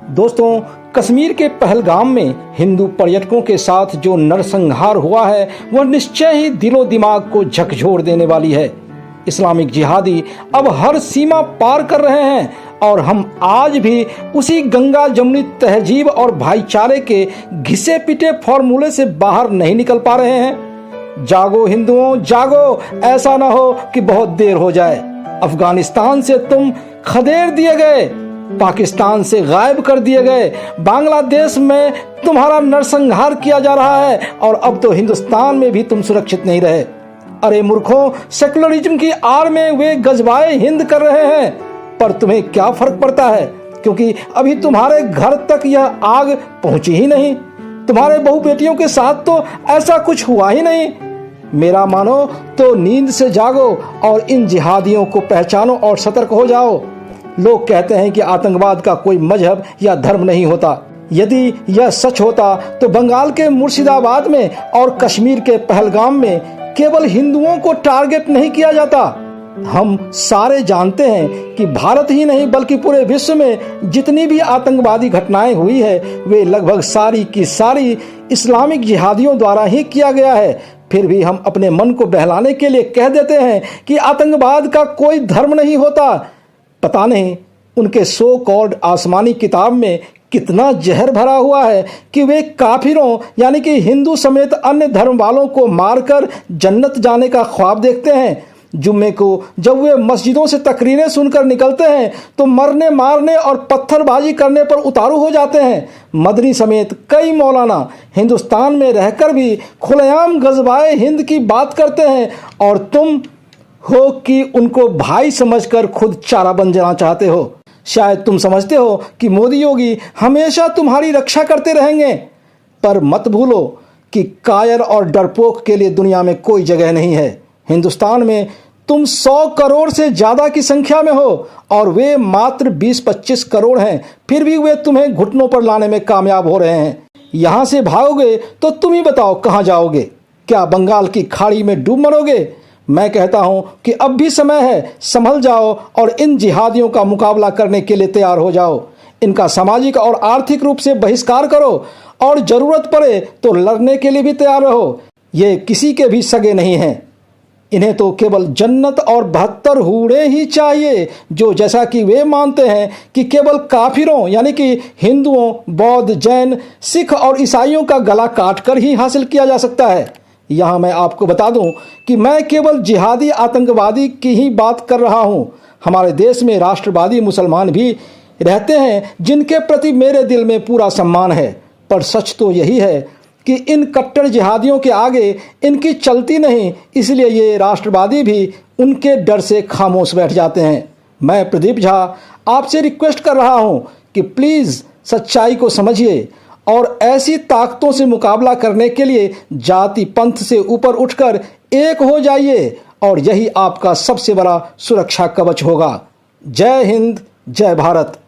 दोस्तों, कश्मीर के पहलगाम में हिंदू पर्यटकों के साथ जो नरसंहार हुआ है वह निश्चय ही दिलो दिमाग को झकझोर देने वाली है। इस्लामिक जिहादी अब हर सीमा पार कर रहे हैं और हम आज भी उसी गंगा जमुनी तहजीब और भाईचारे के घिसे पिटे फॉर्मूले से बाहर नहीं निकल पा रहे हैं। जागो हिंदुओं जागो, ऐसा ना हो कि बहुत देर हो जाए। अफगानिस्तान से तुम खदेड़ दिए गए, पाकिस्तान से गायब कर दिए गए, बांग्लादेश में तुम्हारा नरसंहार किया जा रहा है और अब तो हिंदुस्तान में भी तुम सुरक्षित नहीं रहे। अरे मूर्खों, सेकुलरिज्म की आड़ में वे गजवाए हिंद कर रहे हैं, पर तुम्हें क्या फर्क पड़ता है, क्योंकि अभी तुम्हारे घर तक यह आग पहुंची ही नहीं। तुम्हारे बहू बेटियों के साथ तो ऐसा कुछ हुआ ही नहीं। मेरा मानो तो नींद से जागो और इन जिहादियों को पहचानो और सतर्क हो जाओ। लोग कहते हैं कि आतंकवाद का कोई मजहब या धर्म नहीं होता। यदि यह सच होता तो बंगाल के मुर्शिदाबाद में और कश्मीर के पहलगाम में केवल हिंदुओं को टारगेट नहीं किया जाता। हम सारे जानते हैं कि भारत ही नहीं बल्कि पूरे विश्व में जितनी भी आतंकवादी घटनाएं हुई है वे लगभग सारी की सारी इस्लामिक जिहादियों द्वारा ही किया गया है। फिर भी हम अपने मन को बहलाने के लिए कह देते हैं कि आतंकवाद का कोई धर्म नहीं होता। पता नहीं उनके सो कॉल्ड आसमानी किताब में कितना जहर भरा हुआ है कि वे काफिरों यानी कि हिंदू समेत अन्य धर्म वालों को मारकर जन्नत जाने का ख्वाब देखते हैं। जुम्मे को जब वे मस्जिदों से तकरीरें सुनकर निकलते हैं तो मरने मारने और पत्थरबाजी करने पर उतारू हो जाते हैं। मदनी समेत कई मौलाना हिंदुस्तान में रहकर भी खुलेआम गजवाए हिंद की बात करते हैं और तुम हो कि उनको भाई समझकर खुद चारा बन जाना चाहते हो। शायद तुम समझते हो कि मोदी योगी हमेशा तुम्हारी रक्षा करते रहेंगे, पर मत भूलो कि कायर और डरपोक के लिए दुनिया में कोई जगह नहीं है। हिंदुस्तान में तुम 100 करोड़ से ज़्यादा की संख्या में हो और वे मात्र 20-25 करोड़ हैं, फिर भी वे तुम्हें घुटनों पर लाने में कामयाब हो रहे हैं। यहाँ से भागोगे तो तुम ही बताओ कहाँ जाओगे? क्या बंगाल की खाड़ी में डूब मरोगे? मैं कहता हूं कि अब भी समय है, संभल जाओ और इन जिहादियों का मुकाबला करने के लिए तैयार हो जाओ। इनका सामाजिक और आर्थिक रूप से बहिष्कार करो और जरूरत पड़े तो लड़ने के लिए भी तैयार रहो। ये किसी के भी सगे नहीं हैं। इन्हें तो केवल जन्नत और 72 हूरें ही चाहिए, जो जैसा कि वे मानते हैं कि केवल काफिरों यानी कि हिंदुओं, बौद्ध, जैन, सिख और ईसाइयों का गला काटकर ही हासिल किया जा सकता है। यहाँ मैं आपको बता दूं कि मैं केवल जिहादी आतंकवादी की ही बात कर रहा हूँ। हमारे देश में राष्ट्रवादी मुसलमान भी रहते हैं जिनके प्रति मेरे दिल में पूरा सम्मान है, पर सच तो यही है कि इन कट्टर जिहादियों के आगे इनकी चलती नहीं, इसलिए ये राष्ट्रवादी भी उनके डर से खामोश बैठ जाते हैं। मैं प्रदीप झा आपसे रिक्वेस्ट कर रहा हूँ कि प्लीज़ सच्चाई को समझिए और ऐसी ताकतों से मुकाबला करने के लिए जाति पंथ से ऊपर उठकर एक हो जाइए और यही आपका सबसे बड़ा सुरक्षा कवच होगा। जय हिंद, जय भारत।